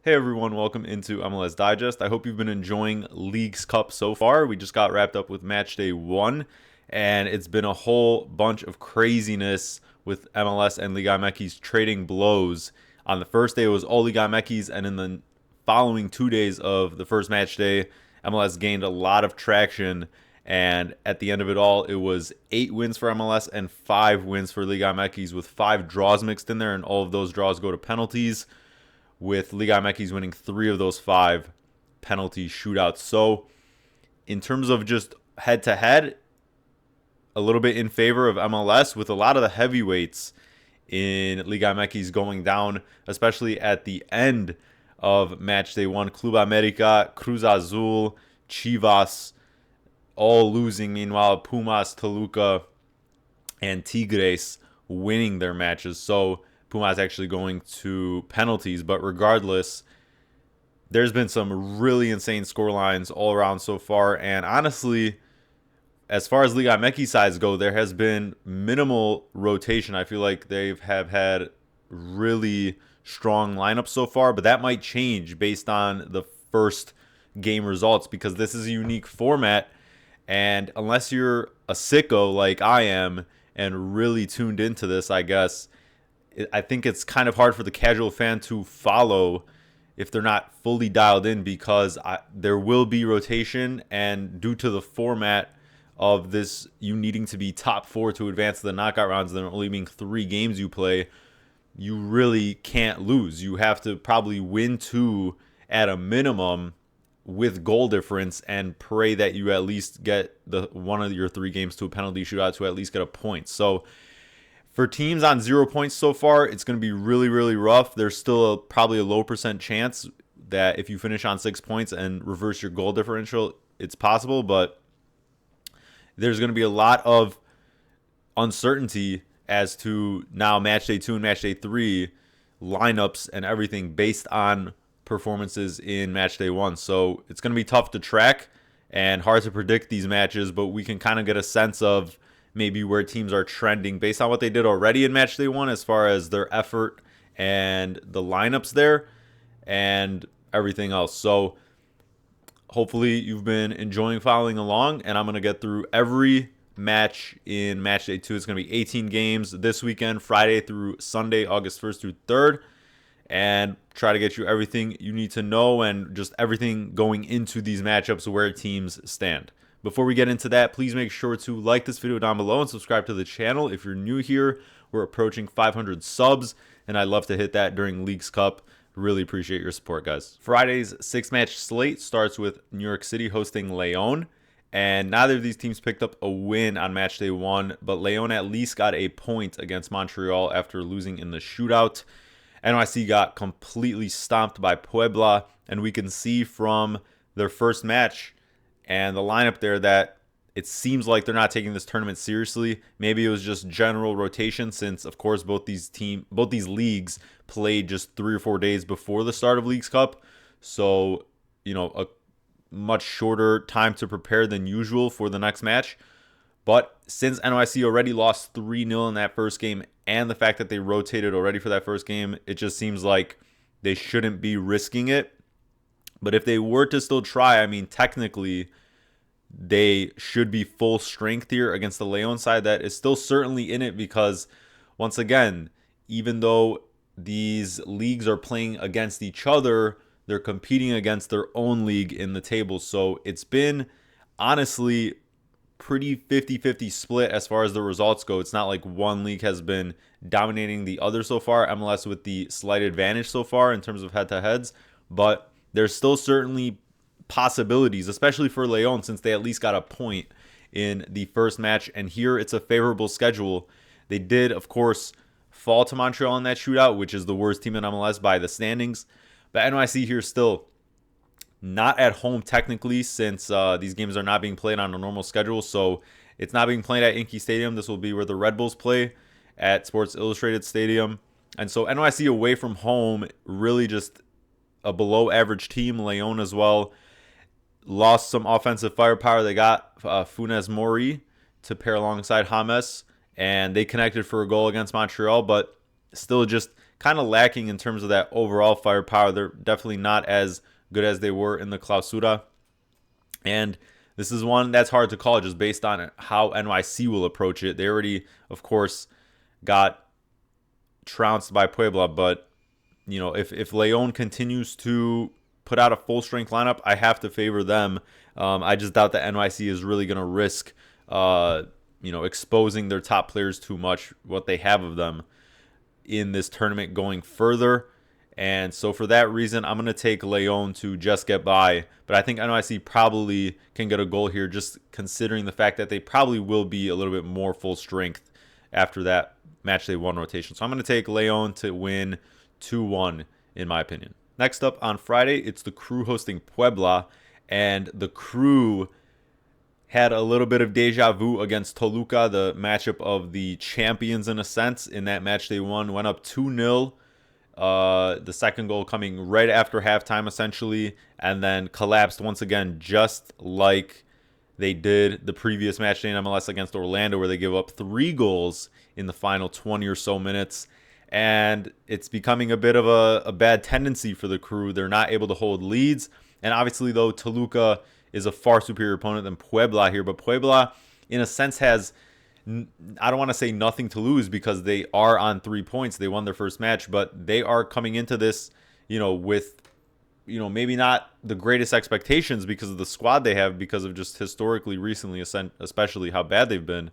Hey everyone, welcome into MLS Digest. I hope you've been enjoying Leagues Cup so far. We just got wrapped up with Matchday 1, and it's been a whole bunch of craziness with MLS and Liga MX trading blows. On the first day, it was all Liga MX, and in the following 2 days of the first match day, MLS gained a lot of traction, and at the end of it all, it was 8 wins for MLS and 5 wins for Liga MX, with 5 draws mixed in there, and all of those draws go to penalties, with Liga MX winning 3 of those 5 penalty shootouts. So, in terms of just head to head, a little bit in favor of MLS, with a lot of the heavyweights in Liga MX going down, especially at the end of match day 1. Club America, Cruz Azul, Chivas, all losing. Meanwhile, Pumas, Toluca, and Tigres winning their matches. So, Pumas actually going to penalties, but regardless, there's been some really insane scorelines all around so far, and honestly, as far as Liga MX sides go, there has been minimal rotation. I feel like they have had really strong lineups so far, but that might change based on the first game results, because this is a unique format, and unless you're a sicko like I am and really tuned into this, I guess, I think it's kind of hard for the casual fan to follow if they're not fully dialed in, because there will be rotation, and due to the format of this, you needing to be top 4 to advance to the knockout rounds, there only being 3 games you play, you really can't lose. You have to probably win 2 at a minimum with goal difference, and pray that you at least get the one of your 3 games to a penalty shootout to at least get a point. So for teams on 0 points so far, it's going to be really, really rough. There's still probably a low percent chance that if you finish on 6 points and reverse your goal differential, it's possible. But there's going to be a lot of uncertainty as to now match day 2 and match day 3 lineups and everything based on performances in match day 1. So it's going to be tough to track and hard to predict these matches, but we can kind of get a sense of maybe where teams are trending based on what they did already in match day 1 as far as their effort and the lineups there and everything else. So hopefully you've been enjoying following along, and I'm going to get through every match in match day 2. It's going to be 18 games this weekend, Friday through Sunday, August 1st through 3rd, and try to get you everything you need to know and just everything going into these matchups, where teams stand. Before we get into that, please make sure to like this video down below and subscribe to the channel. If you're new here, we're approaching 500 subs, and I'd love to hit that during Leagues Cup. Really appreciate your support, guys. Friday's 6-match slate starts with New York City hosting León, and neither of these teams picked up a win on match day 1, but León at least got a point against Montreal after losing in the shootout. NYC got completely stomped by Puebla, and we can see from their first match and the lineup there that it seems like they're not taking this tournament seriously. Maybe it was just general rotation, since of course both these leagues played just 3 or 4 days before the start of Leagues Cup. So, a much shorter time to prepare than usual for the next match. But since NYC already lost 3-0 in that first game, and the fact that they rotated already for that first game, it just seems like they shouldn't be risking it. But if they were to still try, I mean, technically, they should be full strength here against the León side that is still certainly in it, because, once again, even though these leagues are playing against each other, they're competing against their own league in the table. So it's been, honestly, pretty 50-50 split as far as the results go. It's not like one league has been dominating the other so far. MLS with the slight advantage so far in terms of head-to-heads, but there's still certainly possibilities, especially for León, since they at least got a point in the first match. And here it's a favorable schedule. They did, of course, fall to Montreal in that shootout, which is the worst team in MLS by the standings. But NYC here still not at home technically, since these games are not being played on a normal schedule. So it's not being played at Yankee Stadium. This will be where the Red Bulls play, at Sports Illustrated Stadium. And so NYC away from home, really just a below average team. León as well lost some offensive firepower. They got Funes Mori to pair alongside James, and they connected for a goal against Montreal, but still just kind of lacking in terms of that overall firepower. They're definitely not as good as they were in the Clausura. And this is one that's hard to call just based on how NYC will approach it. They already, of course, got trounced by Puebla, but if Leon continues to put out a full strength lineup, I have to favor them. I just doubt that NYC is really going to risk, exposing their top players too much, what they have of them in this tournament going further. And so for that reason, I'm going to take Leon to just get by. But I think NYC probably can get a goal here, just considering the fact that they probably will be a little bit more full strength after that Matchday 1 rotation. So I'm going to take Leon to win 2-1, in my opinion. Next up on Friday, it's the Crew hosting Puebla. And the Crew had a little bit of deja vu against Toluca, the matchup of the champions in a sense. In that Matchday 1, went up 2-0. The second goal coming right after halftime, essentially, and then collapsed once again, just like they did the previous match day in MLS against Orlando, where they give up 3 goals in the final 20 or so minutes. And it's becoming a bit of a bad tendency for the Crew. They're not able to hold leads. And obviously, though, Toluca is a far superior opponent than Puebla here. But Puebla, in a sense, has, I don't want to say nothing to lose because they are on 3 points. They won their first match, but they are coming into this, with, maybe not the greatest expectations because of the squad they have, because of just historically, recently, especially how bad they've been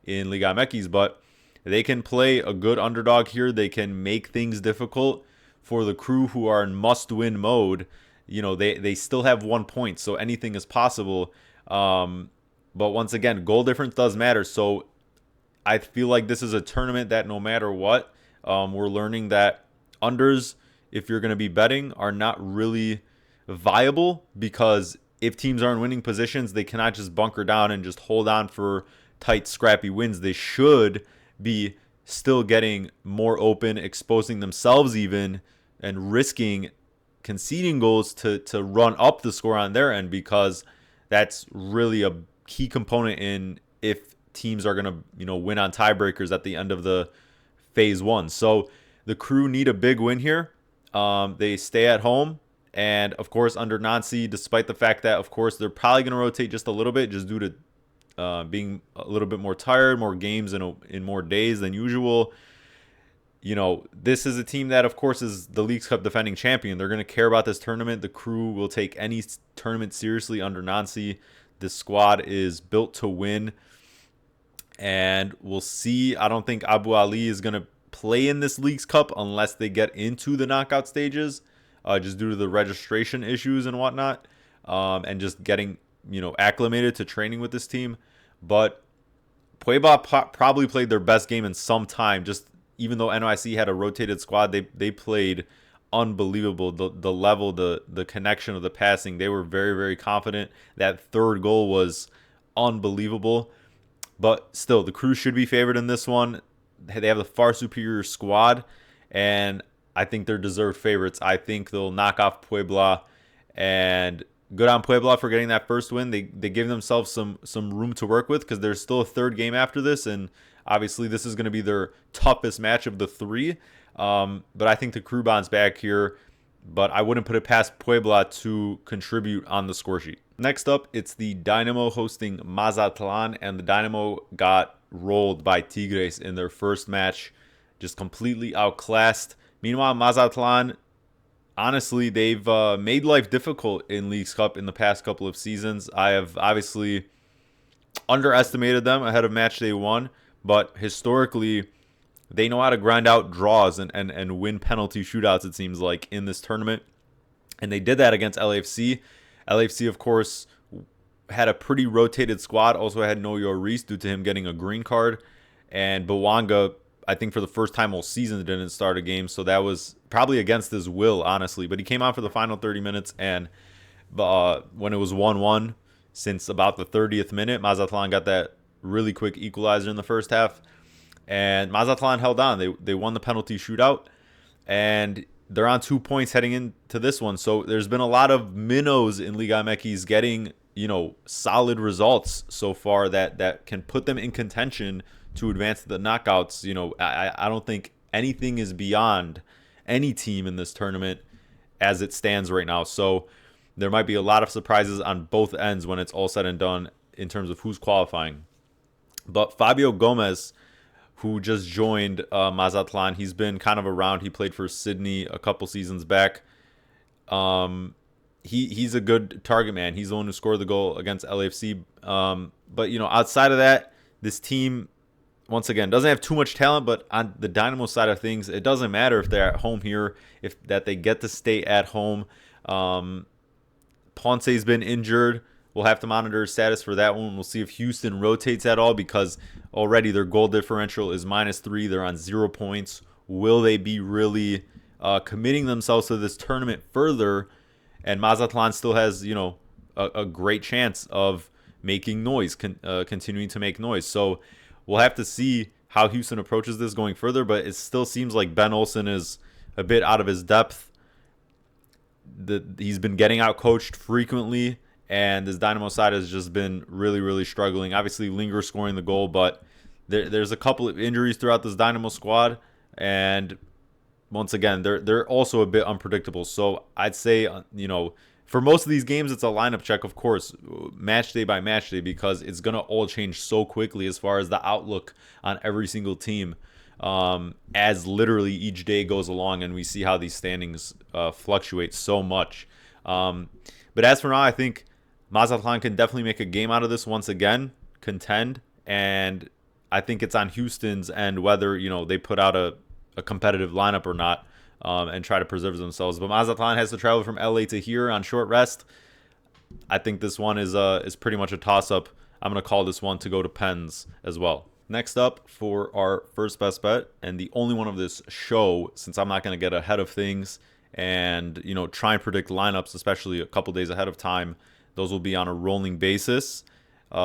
in Liga MX. But they can play a good underdog here. They can make things difficult for the Crew, who are in must-win mode. They still have 1 point, so anything is possible. But once again, goal difference does matter. So I feel like this is a tournament that no matter what, we're learning that unders, if you're going to be betting, are not really viable, because if teams are in winning positions, they cannot just bunker down and just hold on for tight, scrappy wins. They should be still getting more open, exposing themselves even, and risking conceding goals to run up the score on their end, because that's really a key component in if teams are going to win on tiebreakers at the end of the phase 1. So the Crew need a big win here. They stay at home, and of course under Nancy, despite the fact that of course they're probably going to rotate just a little bit, just due to being a little bit more tired, more games in more days than usual. This is a team that, of course, is the Leagues Cup defending champion. They're going to care about this tournament. The Crew will take any tournament seriously under Nancy. This squad is built to win. And we'll see. I don't think Abu Ali is going to play in this Leagues Cup unless they get into the knockout stages, just due to the registration issues and whatnot, and just getting, acclimated to training with this team. But Puebla probably played their best game in some time. Just even though NYC had a rotated squad, they played unbelievable. The level, the connection of the passing, they were very, very confident. That third goal was unbelievable. But still, the Crew should be favored in this one. They have the far superior squad, and I think they're deserved favorites. I think they'll knock off Puebla, and good on Puebla for getting that first win. They give themselves some room to work with, because there's still a third game after this, and obviously this is going to be their toughest match of the 3. But I think the Crew bounce back here, but I wouldn't put it past Puebla to contribute on the score sheet. Next up, it's the Dynamo hosting Mazatlan, and the Dynamo got rolled by Tigres in their first match, just completely outclassed. Meanwhile, Mazatlan, honestly, they've made life difficult in Leagues Cup in the past couple of seasons. I have obviously underestimated them ahead of Matchday 1, but historically, they know how to grind out draws and win penalty shootouts, it seems like, in this tournament. And they did that against LAFC. LAFC, of course, had a pretty rotated squad. Also had Noyo Reese due to him getting a green card. And Bawanga, I think for the first time all season, didn't start a game. So that was probably against his will, honestly. But he came out for the final 30 minutes. And when it was 1-1, since about the 30th minute, Mazatlan got that really quick equalizer in the first half. And Mazatlan held on. They won the penalty shootout. And they're on 2 points heading into this one. So there's been a lot of minnows in Liga MX getting, solid results so far that can put them in contention to advance to the knockouts. I don't think anything is beyond any team in this tournament as it stands right now. So there might be a lot of surprises on both ends when it's all said and done in terms of who's qualifying. But Fabio Gomez, who just joined Mazatlan, he's been kind of around. He played for Sydney a couple seasons back. He's a good target man. He's the one who scored the goal against LAFC. But outside of that, this team once again doesn't have too much talent. But on the Dynamo side of things, it doesn't matter if they're at home here, if that they get to stay at home. Ponce's been injured. We'll have to monitor his status for that one. We'll see if Houston rotates at all, because already their goal differential is -3. They're on 0 points. Will they be really committing themselves to this tournament further? And Mazatlan still has, a great chance of making noise, continuing to make noise. So we'll have to see how Houston approaches this going further. But it still seems like Ben Olsen is a bit out of his depth. He's been getting out coached frequently, and this Dynamo side has just been really, really struggling. Obviously, Linger scoring the goal, but there's a couple of injuries throughout this Dynamo squad, and once again, they're also a bit unpredictable. So I'd say, for most of these games, it's a lineup check, of course, match day by match day, because it's gonna all change so quickly as far as the outlook on every single team. As literally each day goes along, and we see how these standings fluctuate so much. But as for now, I think Mazatlan can definitely make a game out of this once again, contend, and I think it's on Houston's end whether they put out a competitive lineup or not, and try to preserve themselves. But Mazatlan has to travel from LA to here on short rest. I think this one is pretty much a toss-up. I'm gonna call this one to go to Pens as well. Next up for our first best bet, and the only one of this show, since I'm not going to get ahead of things and try and predict lineups, especially a couple days ahead of time. Those will be on a rolling basis.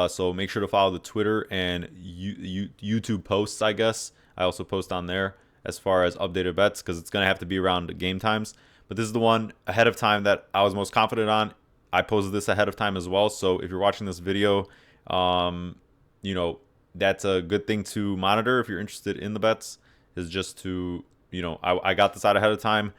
So make sure to follow the Twitter and YouTube posts, I guess. I also post on there as far as updated bets, because it's going to have to be around game times. But this is the one ahead of time that I was most confident on. I posted this ahead of time as well. So if you're watching this video, that's a good thing to monitor if you're interested in the bets, is just to, I got this out ahead of time,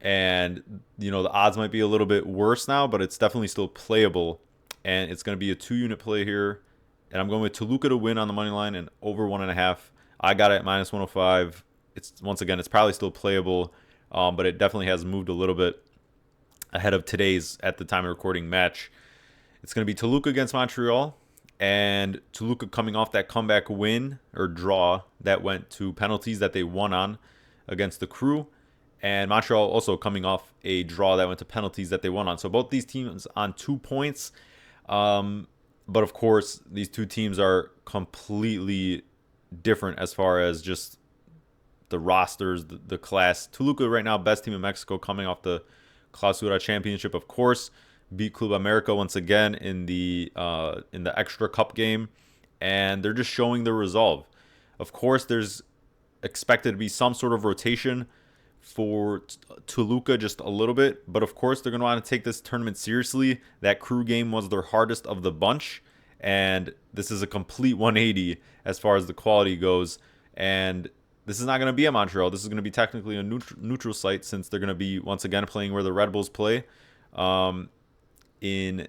and, the odds might be a little bit worse now, but it's definitely still playable, and it's going to be a 2-unit play here, and I'm going with Toluca to win on the money line and over 1.5. I got it at -105. It's probably still playable, but it definitely has moved a little bit ahead of today's, at the time of recording, match. It's going to be Toluca against Montreal. And Toluca coming off that comeback win or draw that went to penalties that they won on against the Crew. And Montreal also coming off a draw that went to penalties that they won on. So both these teams on 2 points. But of course, these two teams are completely different as far as just the rosters, the class. Toluca right now, best team in Mexico, coming off the Clausura Championship, of course. Beat Club America once again in the extra cup game, and they're just showing their resolve. Of course, there's expected to be some sort of rotation for Toluca, just a little bit, but of course they're going to want to take this tournament seriously. That Crew game was their hardest of the bunch, and this is a complete 180 as far as the quality goes. And this is not going to be at Montreal. This is going to be technically a neutral site, since they're going to be once again playing where the Red Bulls play. In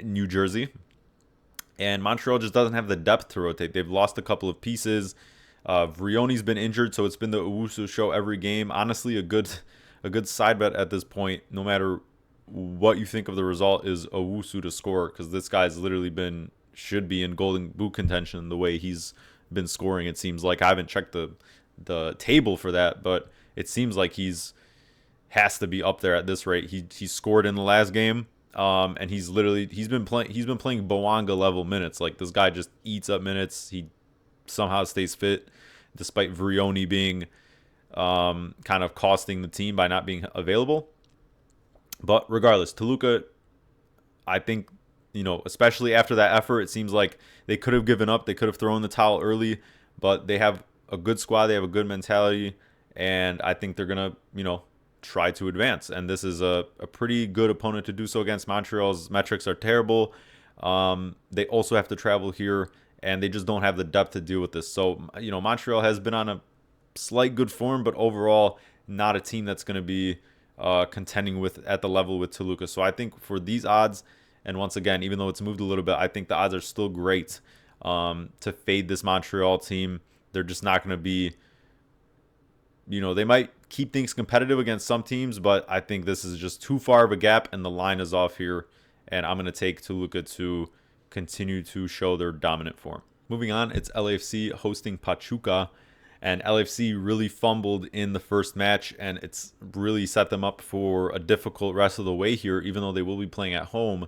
New Jersey, and Montreal just doesn't have the depth to rotate. They've lost a couple of pieces. Vrioni's been injured, so it's been the Owusu show every game. Honestly, a good side bet at this point, no matter what you think of the result, is Owusu to score, because this guy's literally should be in Golden Boot contention the way he's been scoring. It seems like, I haven't checked the table for that, but it seems like has to be up there at this rate. He scored in the last game. And he's been playing Boanga level minutes. Like, this guy just eats up minutes. He somehow stays fit, despite Vrioni being kind of costing the team by not being available. But regardless, Toluca, I think, especially after that effort, it seems like they could have given up. They could have thrown the towel early, but they have a good squad. They have a good mentality, and I think they're gonna, try to advance. And this is a pretty good opponent to do so against. Montreal's metrics are terrible. They also have to travel here, and they just don't have the depth to deal with this. So, Montreal has been on slight good form, but overall not a team that's going to be contending with at the level with Toluca. So I think for these odds, and once again, even though it's moved a little bit, I think the odds are still great to fade this Montreal team. They're just not going to be, they might keep things competitive against some teams, but I think this is just too far of a gap, and the line is off here. And I'm going to take Toluca to continue to show their dominant form. Moving on, it's LAFC hosting Pachuca. And LAFC really fumbled in the first match, and it's really set them up for a difficult rest of the way here, even though they will be playing at home,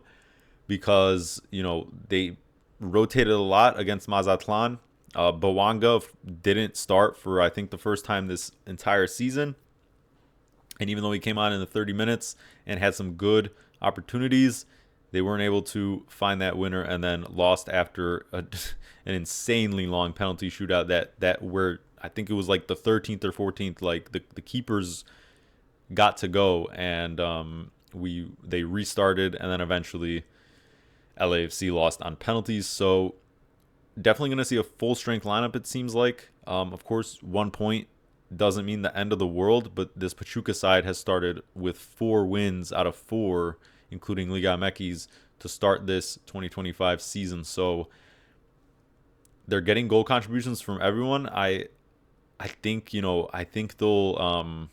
because, they rotated a lot against Mazatlan. Bawanga didn't start for, I think, the first time this entire season. And even though he came on in the 30 minutes and had some good opportunities, they weren't able to find that winner, and then lost after an insanely long penalty shootout that where I think it was like the 13th or 14th, like the keepers got to go, and they restarted, and then eventually LAFC lost on penalties. So definitely going to see a full strength lineup, it seems like. Of course, 1 point doesn't mean the end of the world, but this Pachuca side has started with 4 wins out of 4, including Liga MX, to start this 2025 season. So they're getting goal contributions from everyone. I think I think they'll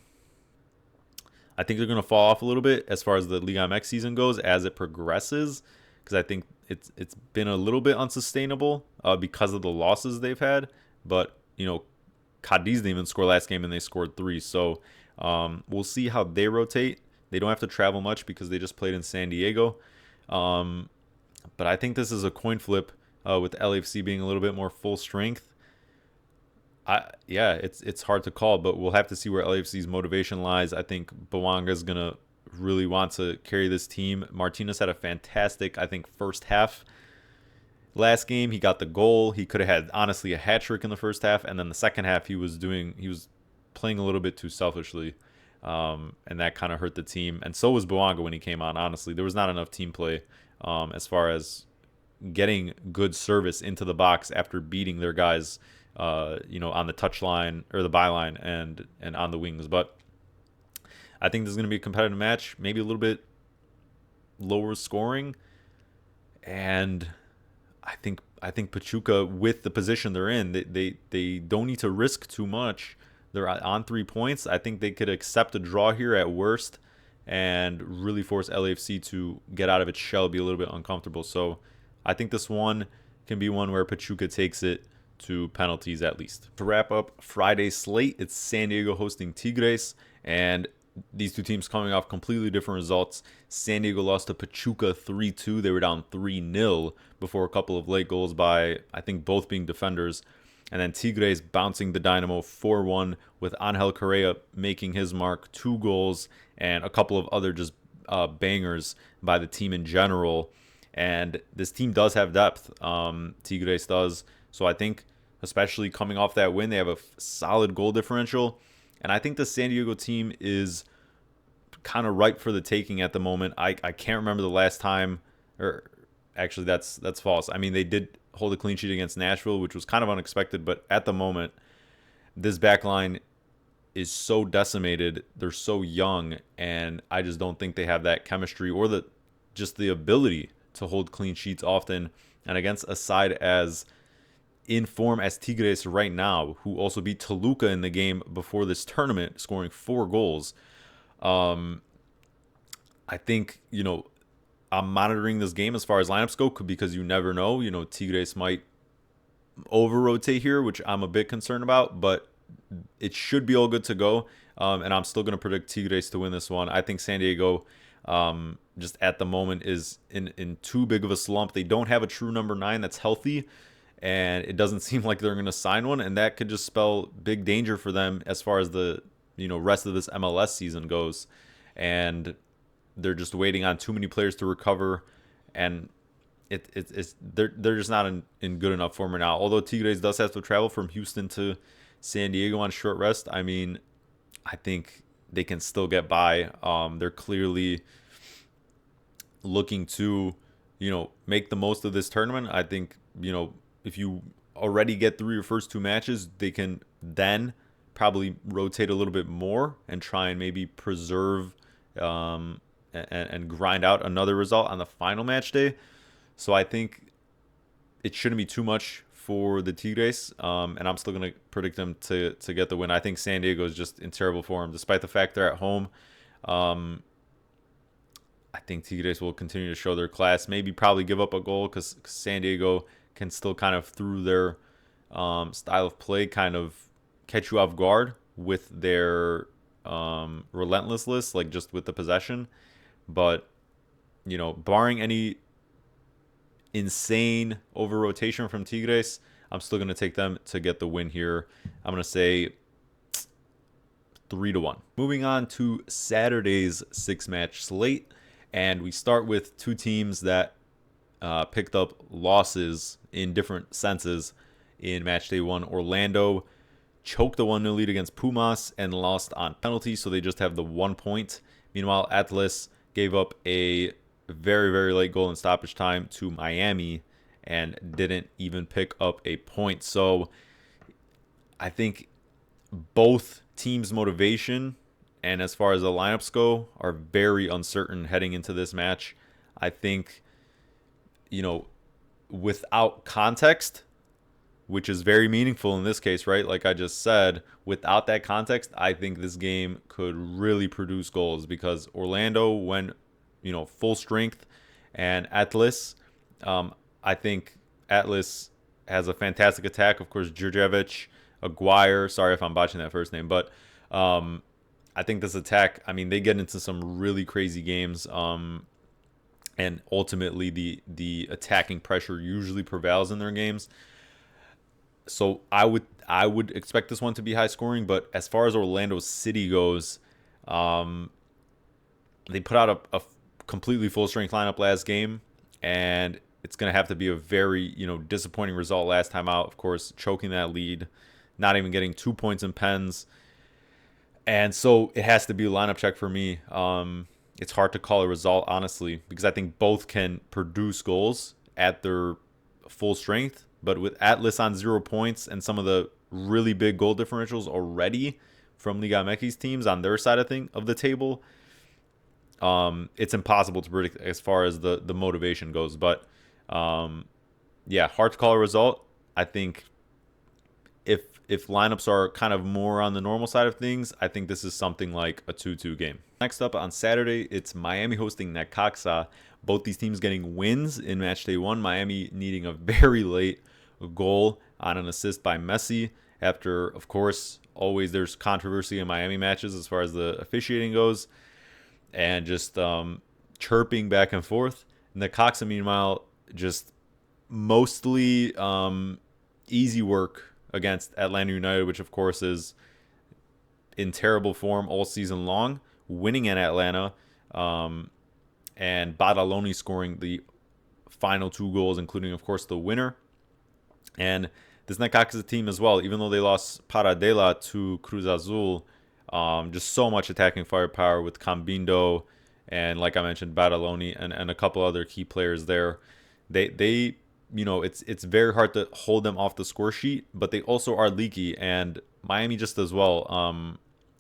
I think they're going to fall off a little bit as far as the Liga MX season goes as it progresses, because I think it's been a little bit unsustainable because of the losses they've had. But Cadiz didn't even score last game, and they scored 3. So we'll see how they rotate. They don't have to travel much because they just played in San Diego. But I think this is a coin flip with LAFC being a little bit more full strength. It's hard to call, but we'll have to see where LAFC's motivation lies. I think Bawanga is going to really want to carry this team. Martinez had a fantastic, I think, first half. Last game, he got the goal. He could have had, honestly, a hat trick in the first half, and then the second half he was playing a little bit too selfishly. And that kind of hurt the team. And so was Bawanga when he came on, honestly. There was not enough team play as far as getting good service into the box after beating their guys, on the touchline or the byline and on the wings. But I think this is going to be a competitive match, maybe a little bit lower scoring. And I think Pachuca, with the position they're in, they don't need to risk too much. They're on 3 points. I think they could accept a draw here at worst and really force LAFC to get out of its shell, be a little bit uncomfortable. So I think this one can be one where Pachuca takes it to penalties at least. To wrap up Friday's slate, it's San Diego hosting Tigres, and these two teams coming off completely different results. San Diego lost to Pachuca 3-2. They were down 3-0 before a couple of late goals by, I think, both being defenders. And then Tigres bouncing the Dynamo 4-1 with Angel Correa making his mark, 2 goals, and a couple of other just bangers by the team in general. And this team does have depth. Tigres does. So I think, especially coming off that win, they have a solid goal differential. And I think the San Diego team is kind of ripe for the taking at the moment. I can't remember the last time, or actually that's false. I mean, they did hold a clean sheet against Nashville, which was kind of unexpected, but at the moment, this back line is so decimated. They're so young, and I just don't think they have that chemistry or the ability to hold clean sheets often. And against a side as in form as Tigres right now, who also beat Toluca in the game before this tournament, scoring 4 goals, I think, I'm monitoring this game as far as lineups go, because you never know. Tigres might over-rotate here, which I'm a bit concerned about, but it should be all good to go. And I'm still going to predict Tigres to win this one. I think San Diego, just at the moment, is in too big of a slump. They don't have a true number 9 that's healthy, and it doesn't seem like they're going to sign one, and that could just spell big danger for them as far as the rest of this MLS season goes. And they're just waiting on too many players to recover, and they're just not in good enough form right now. Although Tigres does have to travel from Houston to San Diego on short rest, I mean, I think they can still get by. They're clearly looking to, make the most of this tournament. I think, if you already get through your first 2 matches, they can then probably rotate a little bit more and try and maybe preserve and grind out another result on the final match day. So I think it shouldn't be too much for the Tigres, and I'm still going to predict them to get the win. I think San Diego is just in terrible form, despite the fact they're at home. I think Tigres will continue to show their class. Maybe probably give up a goal because San Diego can still kind of, through their style of play, kind of catch you off guard with their relentlessness, like just with the possession. But, barring any insane over rotation from Tigres, I'm still going to take them to get the win here. I'm going to say 3-1. Moving on to Saturday's 6-match slate. And we start with two teams that picked up losses in different senses in match day 1. Orlando choked the 1-0 lead against Pumas and lost on penalties, so they just have the 1 point. Meanwhile, Atlas gave up a very, very late goal in stoppage time to Miami and didn't even pick up a point. So I think both teams' motivation and as far as the lineups go are very uncertain heading into this match. I think, without context, which is very meaningful in this case, right? Like I just said, without that context, I think this game could really produce goals because Orlando went, full strength, and Atlas, I think Atlas has a fantastic attack. Of course, Djurdjevic, Aguirre, sorry if I'm botching that first name, but I think this attack, they get into some really crazy games, and ultimately the attacking pressure usually prevails in their games. So I would expect this one to be high scoring, but as far as Orlando City goes, they put out a completely full strength lineup last game, and it's going to have to be a very disappointing result last time out. Of course, choking that lead, not even getting 2 points in pens. And so it has to be a lineup check for me. It's hard to call a result, honestly, because I think both can produce goals at their full strength. But with Atlas on 0 points and some of the really big goal differentials already from Liga MX teams on their side of the table, it's impossible to predict as far as the motivation goes. But, yeah, hard to call a result. I think if lineups are kind of more on the normal side of things, I think this is something like a 2-2 game. Next up on Saturday, it's Miami hosting Necaxa. Both these teams getting wins in match day 1. Miami needing a very late goal on an assist by Messi after, of course, always there's controversy in Miami matches as far as the officiating goes and just chirping back and forth. Necaxa, meanwhile, just mostly easy work against Atlanta United, which of course is in terrible form all season long, winning in Atlanta, and Badaloni scoring the final 2 goals, including, of course, the winner. And this Necaxa team as well, even though they lost Paradela to Cruz Azul, just so much attacking firepower with Cambindo and, like I mentioned, Badaloni and a couple other key players there. They it's very hard to hold them off the score sheet, but they also are leaky, and Miami just as well.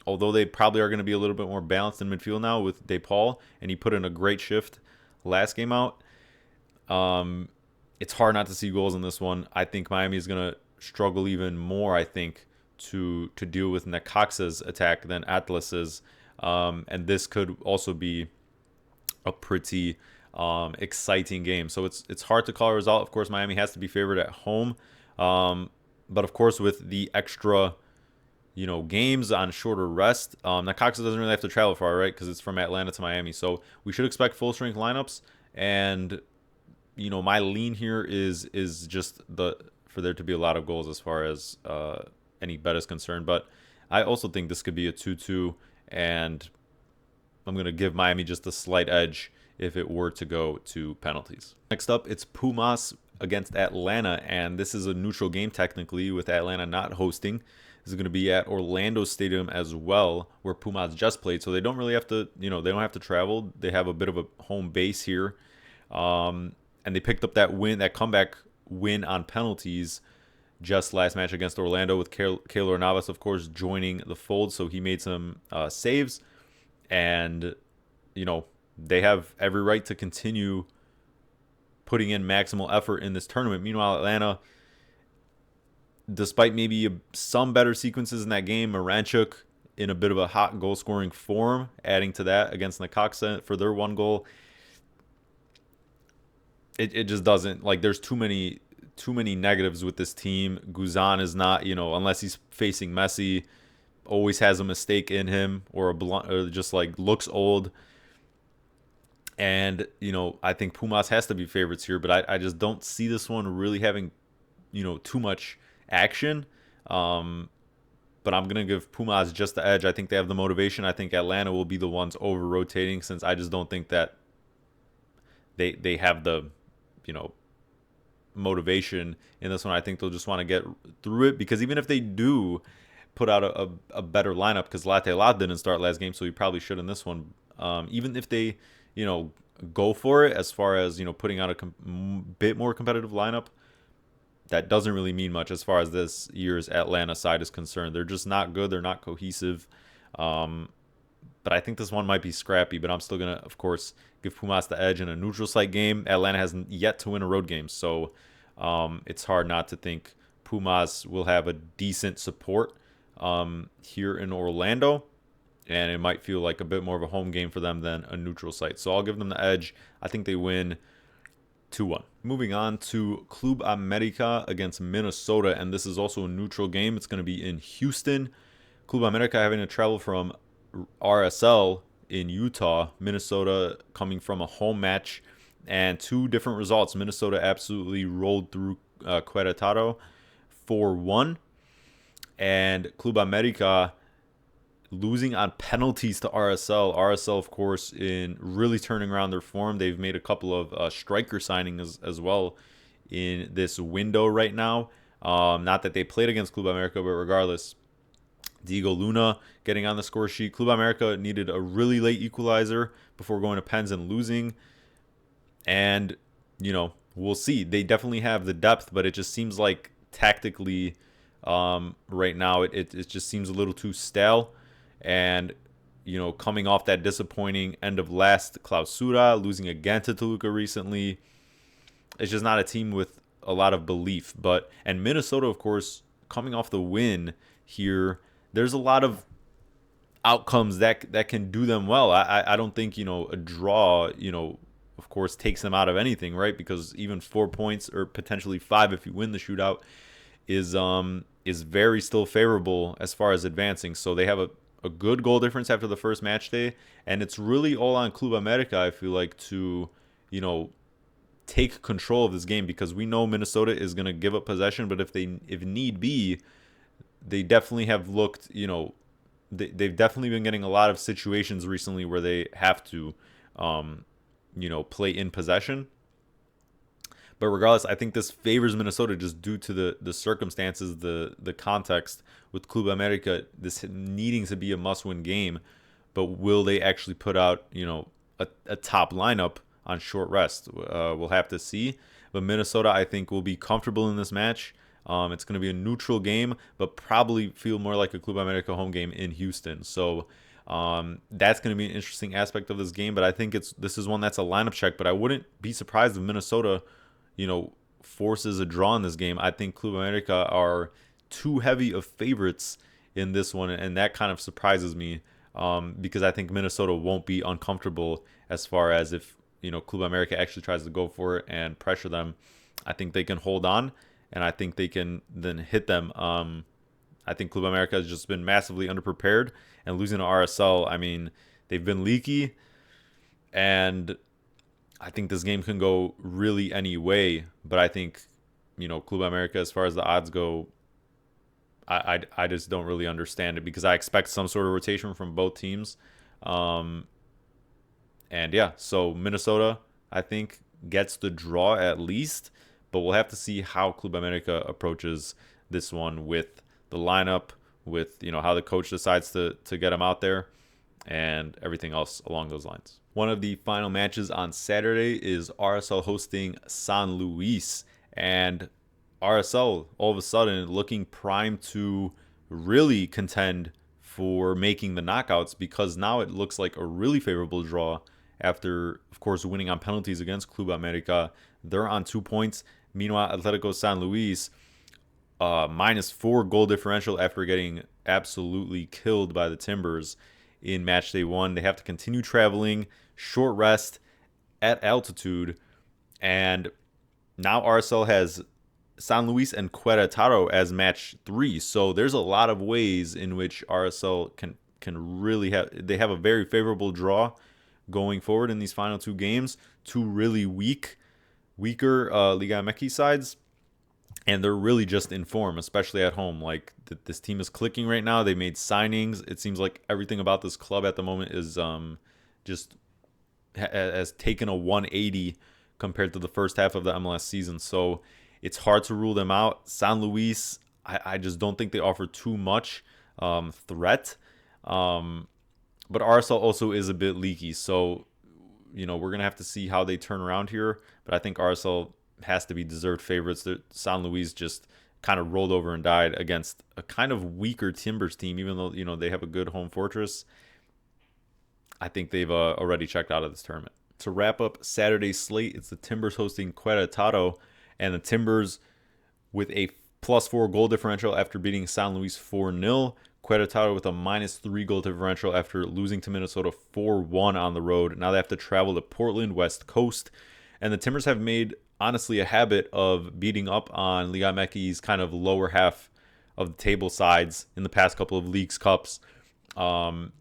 Although they probably are going to be a little bit more balanced in midfield now with DePaul, and he put in a great shift last game out. It's hard not to see goals in this one. I think Miami is going to struggle even more, I think, to deal with Necaxa's attack than Atlas's. And this could also be a pretty exciting game. So it's hard to call a result. Of course, Miami has to be favored at home. But of course, with the extra, games on shorter rest, Necaxa doesn't really have to travel far, right? Because it's from Atlanta to Miami. So we should expect full strength lineups. And, my lean here is just for there to be a lot of goals as far as any bet is concerned. But I also think this could be a 2-2, and I'm going to give Miami just a slight edge if it were to go to penalties. Next up, it's Pumas against Atlanta, and this is a neutral game technically with Atlanta not hosting. This is going to be at Orlando Stadium as well, where Pumas just played, so they don't really have to, they don't have to travel. They have a bit of a home base here, and they picked up that comeback win on penalties, just last match against Orlando with Keylor Navas, of course, joining the fold. So he made some saves, and they have every right to continue putting in maximal effort in this tournament. Meanwhile, Atlanta, despite maybe some better sequences in that game, Moranchuk in a bit of a hot goal scoring form, adding to that against Necaxa for their one goal. It just doesn't, like, there's too many negatives with this team. Guzan is not, unless he's facing Messi, always has a mistake in him, or just like looks old. And I think Pumas has to be favorites here, but I just don't see this one really having too much action. But I'm gonna give Pumas just the edge. I think they have the motivation. I think Atlanta will be the ones over rotating, since I just don't think that they have the motivation in this one. I think they'll just want to get through it, because even if they do put out a better lineup, because Latte Lat didn't start last game, so he probably should in this one. Even if they go for it as far as putting out a bit more competitive lineup, that doesn't really mean much as far as this year's Atlanta side is concerned. They're just not good. They're not cohesive. But I think this one might be scrappy, but I'm still going to, of course, give Pumas the edge in a neutral site game. Atlanta has yet to win a road game, so it's hard not to think Pumas will have a decent support here in Orlando, and it might feel like a bit more of a home game for them than a neutral site. So I'll give them the edge. I think they win 2-1. Moving on to Club America against Minnesota, and this is also a neutral game. It's going to be in Houston. Club America having to travel from RSL in Utah. Minnesota coming from a home match, and two different results. Minnesota absolutely rolled through Querétaro 4-1, and Club America losing on penalties to RSL. RSL, of course, in really turning around their form. They've made a couple of striker signings as well in this window right now. Not that they played against Club America, but regardless, Diego Luna getting on the score sheet. Club America needed a really late equalizer before going to pens and losing. And, we'll see. They definitely have the depth, but it just seems like tactically right now it just seems a little too stale. And, coming off that disappointing end of last Clausura, losing again to Toluca recently, it's just not a team with a lot of belief. And Minnesota, of course, coming off the win here, there's a lot of outcomes that can do them well. I don't think, a draw, of course, takes them out of anything, right? Because even 4 points, or potentially 5 if you win the shootout, is very still favorable as far as advancing. So they have a good goal difference after the first match day, and it's really all on Club America, I feel like, to take control of this game, because we know Minnesota is going to give up possession, but if need be, they definitely have looked, they've definitely been getting a lot of situations recently where they have to play in possession. But regardless, I think this favors Minnesota just due to the circumstances, the context with Club America, this needing to be a must-win game. But will they actually put out, a top lineup on short rest? We'll have to see. But Minnesota, I think, will be comfortable in this match. It's going to be a neutral game, but probably feel more like a Club America home game in Houston. So that's going to be an interesting aspect of this game. But I think this is one that's a lineup check. But I wouldn't be surprised if Minnesota forces a draw in this game. I think Club America are too heavy of favorites in this one, and that kind of surprises me because I think Minnesota won't be uncomfortable as far as if Club America actually tries to go for it and pressure them. I think they can hold on, and I think they can then hit them. I think Club America has just been massively underprepared, and losing to RSL, I mean, they've been leaky, and I think this game can go really any way, but I think, Club America, as far as the odds go, I just don't really understand it, because I expect some sort of rotation from both teams. And yeah, so Minnesota, I think, gets the draw at least, but we'll have to see how Club America approaches this one with the lineup, with, how the coach decides to get them out there, and everything else along those lines. One of the final matches on Saturday is RSL hosting San Luis, and RSL all of a sudden looking primed to really contend for making the knockouts, because now it looks like a really favorable draw after, of course, winning on penalties against Club America. They're on 2 points. Meanwhile, Atletico San Luis, -4 goal differential after getting absolutely killed by the Timbers in matchday 1. They have to continue traveling, short rest at altitude, and now RSL has San Luis and Querétaro as match 3. So there's a lot of ways in which RSL can really have a very favorable draw going forward in these final 2 games. 2 really weaker Liga MX sides, and they're really just in form, especially at home. Like, this team is clicking right now. They made signings. It seems like everything about this club at the moment is just has taken a 180 compared to the first half of the MLS season. So it's hard to rule them out. San Luis, I just don't think they offer too much threat. But RSL also is a bit leaky. So, we're going to have to see how they turn around here. But I think RSL has to be deserved favorites. San Luis just kind of rolled over and died against a kind of weaker Timbers team, even though, they have a good home fortress. I think they've already checked out of this tournament. To wrap up Saturday's slate, it's the Timbers hosting Querétaro, and the Timbers with a +4 goal differential after beating San Luis 4-0. Querétaro with a -3 goal differential after losing to Minnesota 4-1 on the road. Now they have to travel to Portland, West Coast. And the Timbers have made, honestly, a habit of beating up on Liga MX's kind of lower half of the table sides in the past couple of Leagues Cups. And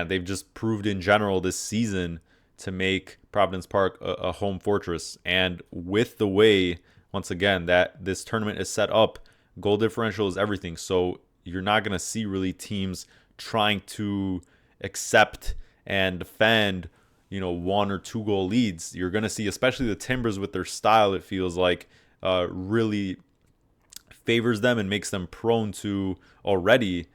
they've just proved in general this season to make Providence Park a home fortress. And with the way, once again, that this tournament is set up, goal differential is everything. So you're not going to see really teams trying to accept and defend, 1 or 2 goal leads. You're going to see, especially the Timbers with their style, it feels like really favors them and makes them prone to already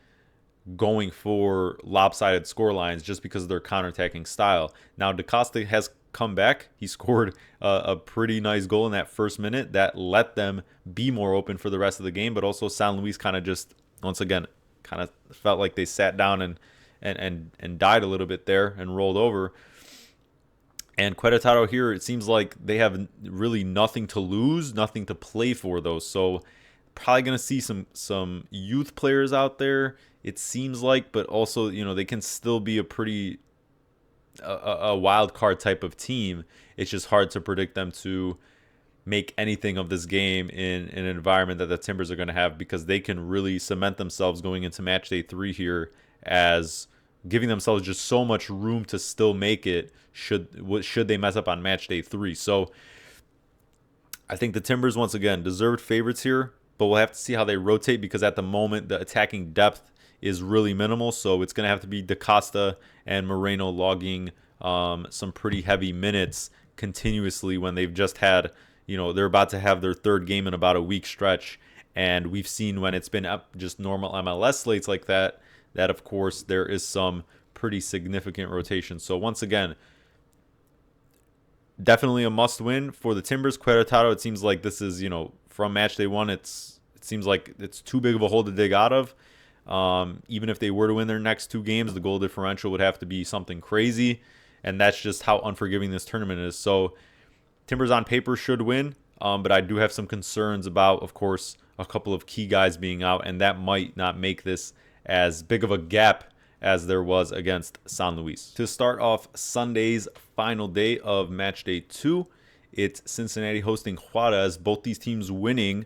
going for lopsided score lines just because of their counterattacking style. Now, DaCosta has come back. He scored a pretty nice goal in that first minute that let them be more open for the rest of the game, but also San Luis kind of just, once again, kind of felt like they sat down and died a little bit there and rolled over. And Querétaro here, it seems like they have really nothing to lose, nothing to play for, though. So probably going to see some youth players out there, it seems like, but also, they can still be a pretty a wild card type of team. It's just hard to predict them to make anything of this game in an environment that the Timbers are going to have, because they can really cement themselves going into match day 3 here as giving themselves just so much room to still make it should they mess up on match day 3. So I think the Timbers, once again, deserved favorites here, but we'll have to see how they rotate, because at the moment the attacking depth is really minimal. So it's going to have to be DaCosta and Moreno logging some pretty heavy minutes continuously when they've just had, they're about to have their 3rd game in about a week stretch. And we've seen when it's been up just normal MLS slates like that, of course there is some pretty significant rotation. So once again, definitely a must win for the Timbers. Querétaro, it seems like this is, from match day 1, it seems like it's too big of a hole to dig out of. Even if they were to win their next 2 games, the goal differential would have to be something crazy, and that's just how unforgiving this tournament is. So Timbers on paper should win, but I do have some concerns about, of course, a couple of key guys being out, and that might not make this as big of a gap as there was against San Luis. To start off Sunday's final day of match day 2, it's Cincinnati hosting Juarez. Both these teams winning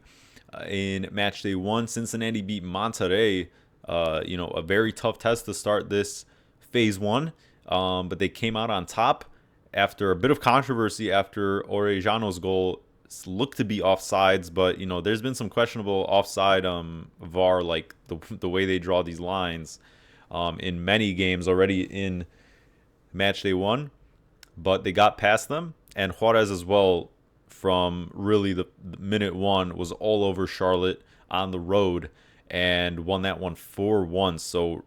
in match day 1. Cincinnati beat Monterrey, a very tough test to start this phase 1, but they came out on top after a bit of controversy after Orellano's goal looked to be offsides, but there's been some questionable offside VAR, like the way they draw these lines in many games already in match day 1, but they got past them. And Juarez as well, from really the minute 1, was all over Charlotte on the road and won that one 4-1. So,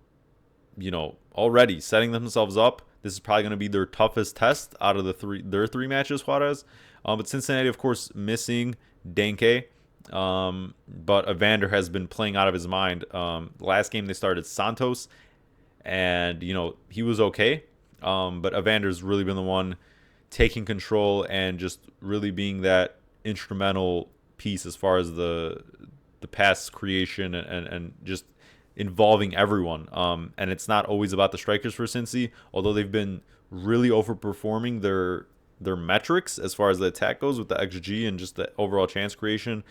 already setting themselves up. This is probably going to be their toughest test out of their 3 matches, Juarez. But Cincinnati, of course, missing Denke, But Evander has been playing out of his mind. Last game they started Santos, and he was okay. But Evander's really been the one taking control and just really being that instrumental piece as far as the pass creation and just involving everyone. And it's not always about the strikers for Cincy, although they've been really overperforming their metrics as far as the attack goes with the XG and just the overall chance creation.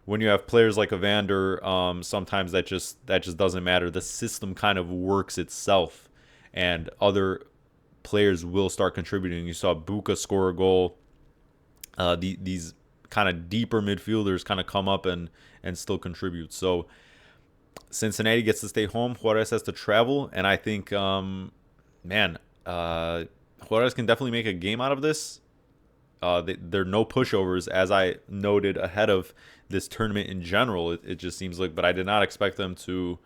When you have players like Evander, sometimes that just doesn't matter. The system kind of works itself, and other players will start contributing. You saw Buka score a goal. These kind of deeper midfielders kind of come up and still contribute. So Cincinnati gets to stay home. Juarez has to travel, and I think, man, Juarez can definitely make a game out of this. They're no pushovers, as I noted ahead of this tournament in general. It just seems like, but I did not expect them to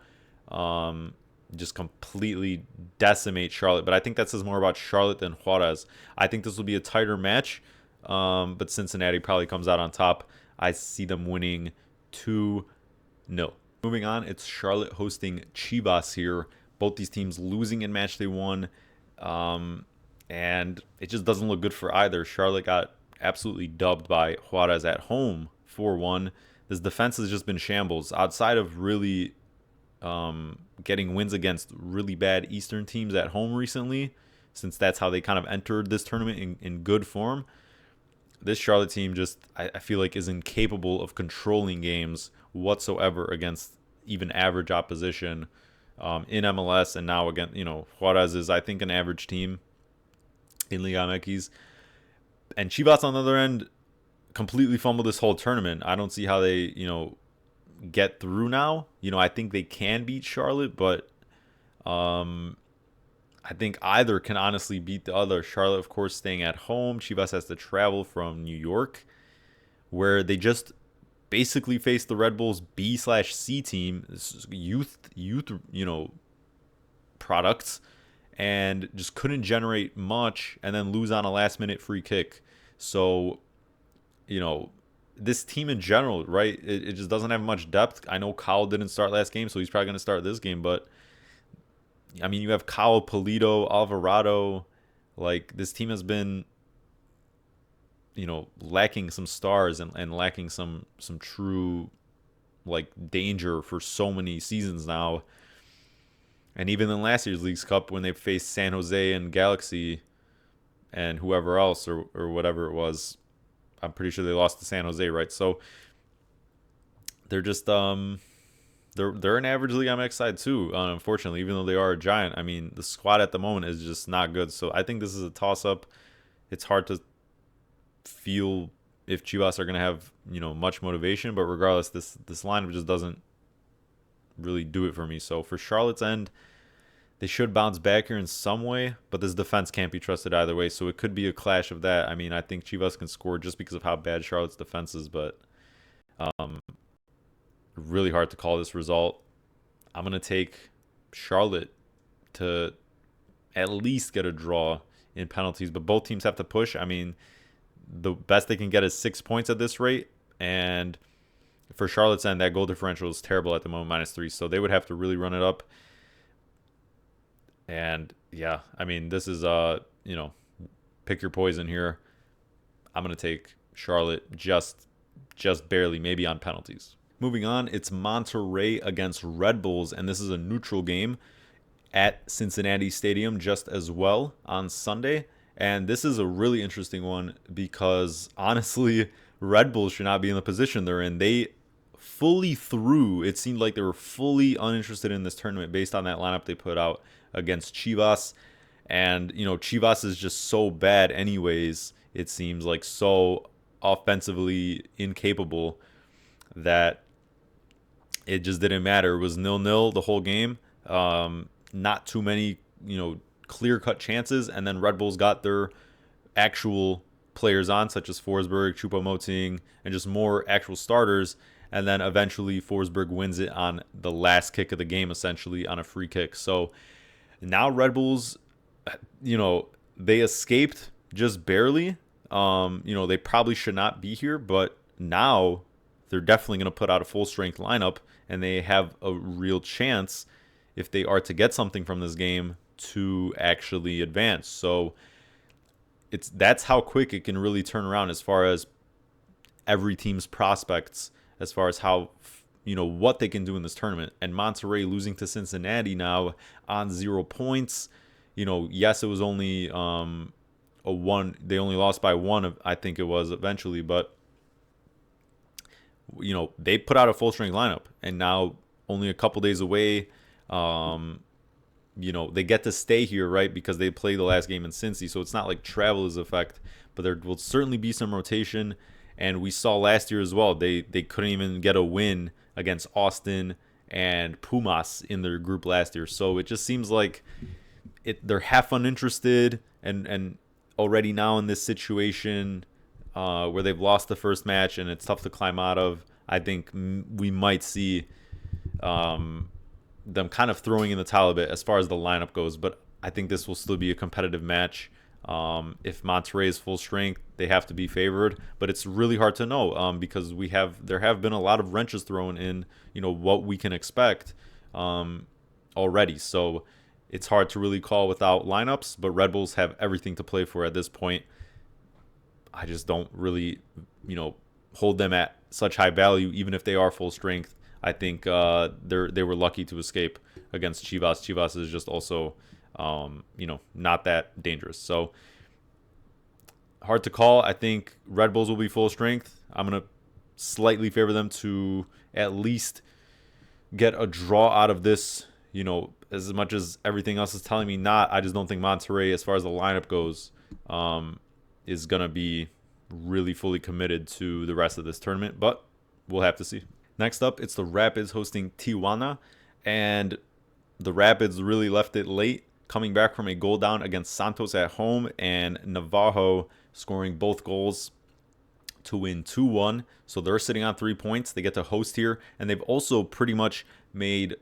just completely decimate Charlotte. But I think that says more about Charlotte than Juarez. I think this will be a tighter match, but Cincinnati probably comes out on top. I see them winning 2-0. Moving on, it's Charlotte hosting Chivas here. Both these teams losing in match day one. And it just doesn't look good for either. Charlotte got absolutely dubbed by Juarez at home 4-1. This defense has just been shambles. Outside of really getting wins against really bad Eastern teams at home recently, since that's how they kind of entered this tournament in good form, this Charlotte team just, I feel like, is incapable of controlling games whatsoever against even average opposition in MLS. And now, again, Juarez is, I think, an average team in Liga MX. And Chivas, on the other end, completely fumbled this whole tournament. I don't see how they, get through now. I think they can beat Charlotte, but I think either can honestly beat the other. Charlotte, of course, staying at home. Chivas has to travel from New York, where they just basically faced the Red Bulls B/C team, youth, products, and just couldn't generate much, and then lose on a last-minute free kick. So, this team in general, right? It just doesn't have much depth. I know Kyle didn't start last game, so he's probably going to start this game, but I mean, you have Kyle, Polito, Alvarado. Like, this team has been, lacking some stars and lacking some true, like, danger for so many seasons now. And even in last year's Leagues Cup, when they faced San Jose and Galaxy and whoever else or whatever it was, I'm pretty sure they lost to San Jose, right? So they're just they're an average Liga MX side too, unfortunately, even though they are a giant. I mean, the squad at the moment is just not good. So I think this is a toss-up. It's hard to feel if Chivas are going to have, much motivation. But regardless, this lineup just doesn't really do it for me. So for Charlotte's end, they should bounce back here in some way. But this defense can't be trusted either way. So it could be a clash of that. I mean, I think Chivas can score just because of how bad Charlotte's defense is. But really hard to call this result. I'm going to take Charlotte to at least get a draw in penalties, but both teams have to push. I mean, the best they can get is 6 points at this rate, and for Charlotte's end, that goal differential is terrible at the moment, -3, so they would have to really run it up. And yeah, I mean, this is pick your poison here. I'm going to take Charlotte just barely, maybe on penalties. Moving on, it's Monterrey against Red Bulls, and this is a neutral game at Cincinnati Stadium just as well on Sunday. And this is a really interesting one because, honestly, Red Bulls should not be in the position they're in. They fully threw. It seemed like they were fully uninterested in this tournament based on that lineup they put out against Chivas. And, Chivas is just so bad anyways. It seems like so offensively incapable that it just didn't matter. It was 0-0 the whole game. Not too many, clear-cut chances. And then Red Bulls got their actual players on, such as Forsberg, Choupo-Moting, and just more actual starters. And then eventually Forsberg wins it on the last kick of the game, essentially, on a free kick. So now Red Bulls, they escaped just barely. They probably should not be here, but now they're definitely going to put out a full strength lineup, and they have a real chance, if they are to get something from this game, to actually advance. So that's how quick it can really turn around as far as every team's prospects, as far as how what they can do in this tournament. And Monterrey losing to Cincinnati now on 0 points. Yes, it was only a one. They only lost by one, I think it was eventually, but they put out a full strength lineup, and now only a couple days away. They get to stay here, right? Because they play the last game in Cincy, so it's not like travel is effect, but there will certainly be some rotation. And we saw last year as well, they couldn't even get a win against Austin and Pumas in their group last year. So it just seems like they're half uninterested, and already now in this situation where they've lost the first match and it's tough to climb out of. I think we might see them kind of throwing in the towel a bit as far as the lineup goes, but I think this will still be a competitive match. If Monterrey is full strength, they have to be favored, but it's really hard to know because there have been a lot of wrenches thrown in, what we can expect already. So it's hard to really call without lineups, but Red Bulls have everything to play for at this point. I just don't really, hold them at such high value, even if they are full strength. I think they were lucky to escape against Chivas. Chivas is just also, not that dangerous. So hard to call. I think Red Bulls will be full strength. I'm going to slightly favor them to at least get a draw out of this, as much as everything else is telling me not. I just don't think Monterrey, as far as the lineup goes, is going to be really fully committed to the rest of this tournament, but we'll have to see. Next up, it's the Rapids hosting Tijuana, and the Rapids really left it late, coming back from a goal down against Santos at home, and Navarro scoring both goals to win 2-1. So they're sitting on 3 points. They get to host here, and they've also pretty much made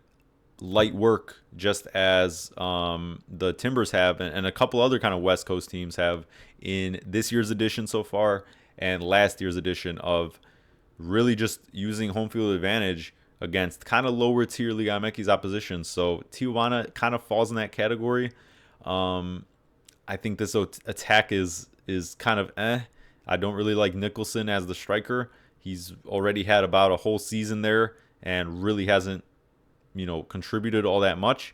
light work, just as the Timbers have, and a couple other kind of West Coast teams have in this year's edition so far, and last year's edition, of really just using home field advantage against kind of lower tier Liga MX opposition. So Tijuana kind of falls in that category. I think this attack is kind of I don't really like Nicholson as the striker. He's already had about a whole season there and really hasn't, contributed all that much.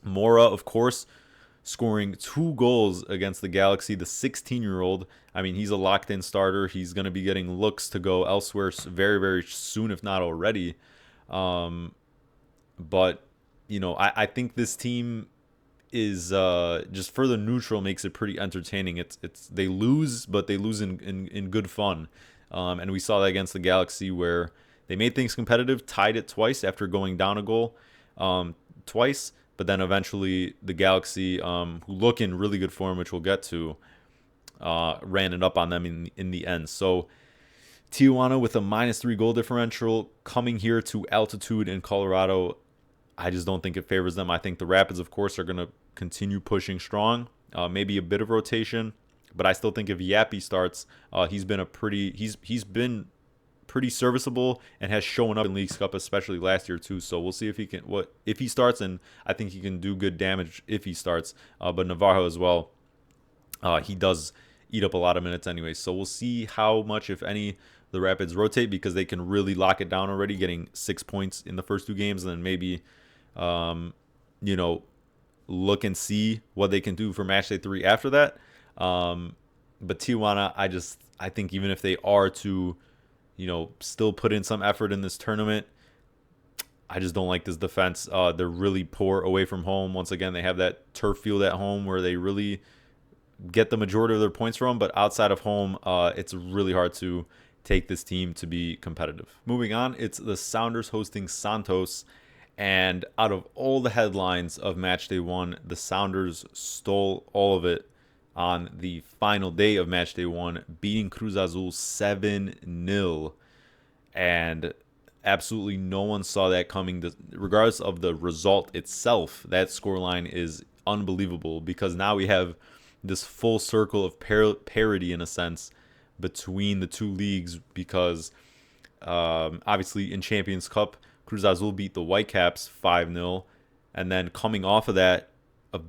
Mora, of course, scoring 2 goals against the Galaxy, the 16-year-old. I mean, he's a locked-in starter. He's going to be getting looks to go elsewhere very, very soon, if not already. But, I think this team is just further neutral makes it pretty entertaining. It's they lose, but they lose in good fun. And we saw that against the Galaxy, where they made things competitive, tied it twice after going down a goal twice. But then eventually the Galaxy, who look in really good form, which we'll get to, ran it up on them in the end. So Tijuana with a -3 goal differential coming here to altitude in Colorado, I just don't think it favors them. I think the Rapids, of course, are going to continue pushing strong, maybe a bit of rotation. But I still think if Yappy starts, he's been pretty serviceable and has shown up in Leagues Cup, especially last year too. So we'll see if he starts, and I think he can do good damage if he starts. But Navarro as well, he does eat up a lot of minutes anyway. So we'll see how much, if any, the Rapids rotate, because they can really lock it down already, getting 6 points in the first 2 games, and then maybe, look and see what they can do for Matchday 3 after that. But Tijuana, I think even if they are to, still put in some effort in this tournament, I just don't like this defense. They're really poor away from home. Once again, they have that turf field at home where they really get the majority of their points from, but outside of home, it's really hard to take this team to be competitive. Moving on, it's the Sounders hosting Santos, and out of all the headlines of Matchday 1, the Sounders stole all of it on the final day of Matchday 1, beating Cruz Azul 7-0. And absolutely no one saw that coming. Regardless of the result itself, that scoreline is unbelievable, because now we have this full circle of parity, in a sense, between the two leagues, because Obviously, in Champions Cup, Cruz Azul beat the Whitecaps 5-0. And then coming off of that, a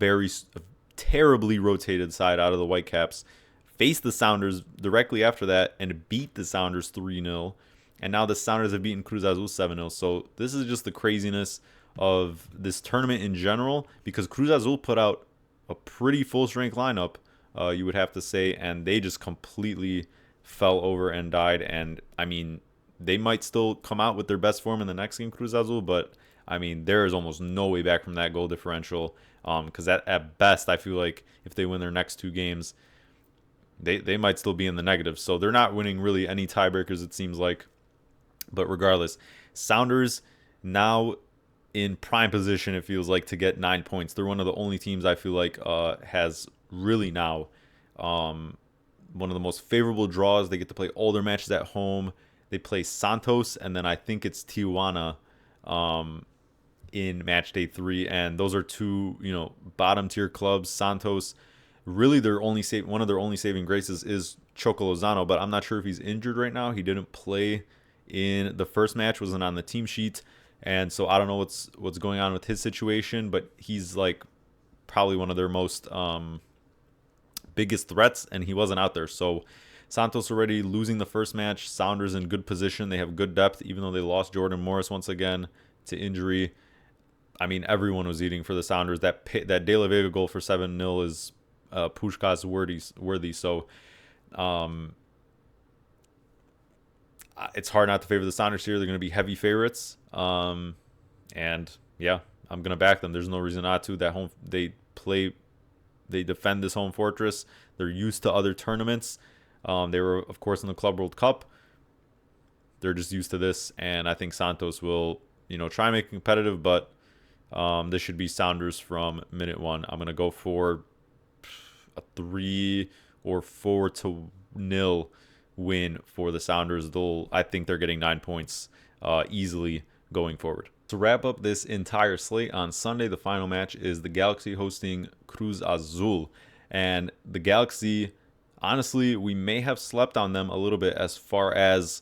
terribly rotated side out of the Whitecaps faced the Sounders directly after that and beat the Sounders 3-0. And now the Sounders have beaten Cruz Azul 7-0. So this is just the craziness of this tournament in general, because Cruz Azul put out a pretty full strength lineup, you would have to say, and they just completely fell over and died. And I mean, they might still come out with their best form in the next game, Cruz Azul, but I mean, there is almost no way back from that goal differential. Because at best, I feel like if they win their next 2 games, they might still be in the negative. So they're not winning really any tiebreakers, it seems like. But regardless, Sounders now in prime position, it feels like, to get 9 points. They're one of the only teams I feel like has really now one of the most favorable draws. They get to play all their matches at home. They play Santos, and then I think it's Tijuana in Matchday 3. And those are 2, bottom tier clubs. Santos, really one of their only saving graces is Choco Lozano, but I'm not sure if he's injured right now. He didn't play in the first match, wasn't on the team sheet, and so I don't know what's going on with his situation, but he's like probably one of their most biggest threats, and he wasn't out there. So Santos already losing the first match. Sounders in good position. They have good depth, even though they lost Jordan Morris once again to injury. I mean, everyone was eating for the Sounders. That De La Vega goal for 7-0 is Puskás worthy. So it's hard not to favor the Sounders here. They're going to be heavy favorites. And yeah, I'm going to back them. There's no reason not to. They defend this home fortress. They're used to other tournaments. They were, of course, in the Club World Cup. They're just used to this, and I think Santos will, try and make it competitive, but this should be Sounders from minute 1. I'm going to go for a 3 or 4-0 win for the Sounders. I think they're getting 9 points easily going forward. To wrap up this entire slate on Sunday, the final match is the Galaxy hosting Cruz Azul. And the Galaxy, honestly, we may have slept on them a little bit as far as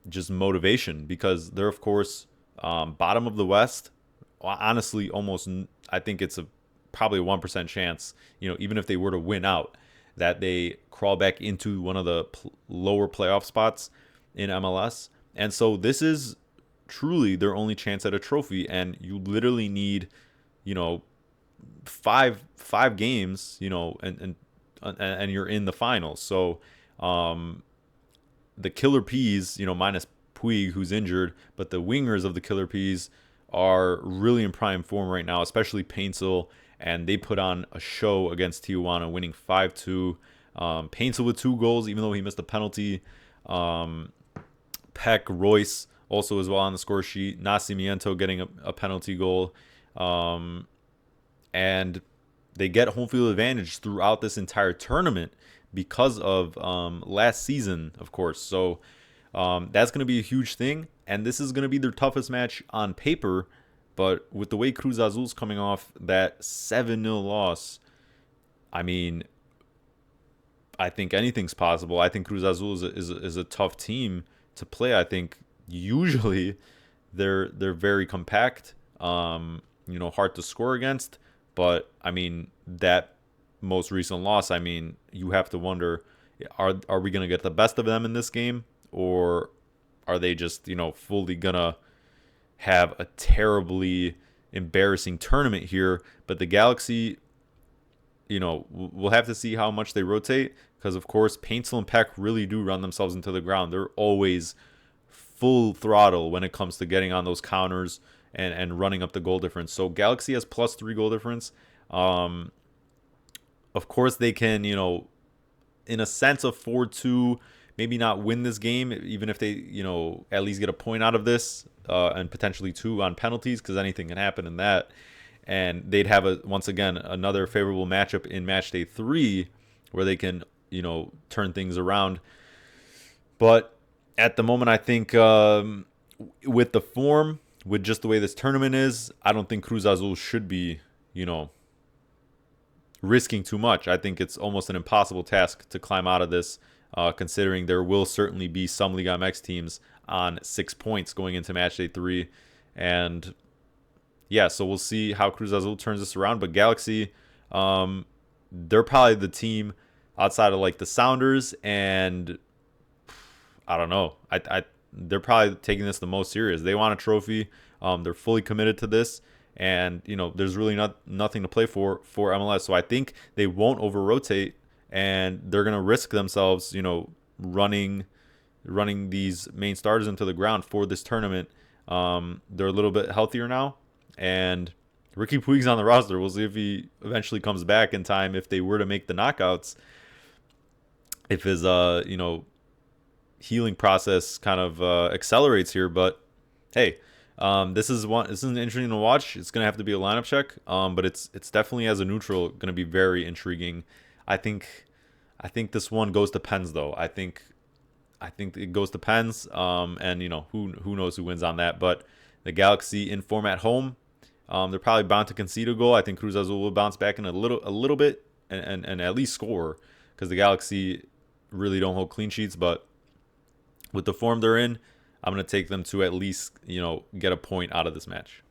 just motivation, because they're, of course, bottom of the West. Honestly, I think it's probably a 1% chance, even if they were to win out, that they crawl back into one of the lower playoff spots in MLS. And so this is truly their only chance at a trophy, and you literally need, five games, and you're in the finals. So the Killer Peas, minus Puig, who's injured, but the wingers of the Killer Peas are really in prime form right now, especially Paintsel, and they put on a show against Tijuana, winning 5-2. Paintsel with 2 goals, even though he missed a penalty. Peck, Royce also as well on the score sheet. Nascimento getting a penalty goal. And they get home field advantage throughout this entire tournament because of last season, of course. So that's going to be a huge thing. And this is going to be their toughest match on paper. But with the way Cruz Azul's coming off that 7-0 loss, I mean, I think anything's possible. I think Cruz Azul is a tough team to play. I think usually they're very compact, hard to score against. But I mean, that most recent loss, I mean, you have to wonder, are we gonna get the best of them in this game, or are they just fully gonna have a terribly embarrassing tournament here? But the Galaxy, we'll have to see how much they rotate, because of course Paintsel and Peck really do run themselves into the ground. They're always full throttle when it comes to getting on those counters and running up the goal difference. So Galaxy has +3 goal difference. Of course they can, in a sense of 4-2, maybe not win this game, even if they, at least get a point out of this, and potentially 2 on penalties, because anything can happen in that. And they'd have once again another favorable matchup in Matchday 3 where they can, turn things around. But at the moment, I think with the form, with just the way this tournament is, I don't think Cruz Azul should be, risking too much. I think it's almost an impossible task to climb out of this considering there will certainly be some Liga MX teams on 6 points going into Matchday 3. And yeah, so we'll see how Cruz Azul turns this around. But Galaxy, they're probably the team outside of like the Sounders, and I don't know. They're probably taking this the most serious. They want a trophy. They're fully committed to this, and there's really nothing to play for MLS. So I think they won't over rotate, and they're gonna risk themselves, running these main starters into the ground for this tournament. They're a little bit healthier now, and Ricky Puig's on the roster. We'll see if he eventually comes back in time if they were to make the knockouts. If his healing process kind of accelerates here, but hey, this is interesting to watch. It's gonna have to be a lineup check, but it's definitely as a neutral gonna be very intriguing. I think this one goes to pens though. I think it goes to pens, and who knows who wins on that. But the Galaxy in form at home, they're probably bound to concede a goal. I think Cruz Azul will bounce back in a little bit and at least score, because the Galaxy really don't hold clean sheets. But with the form they're in, I'm going to take them to at least, get a point out of this match.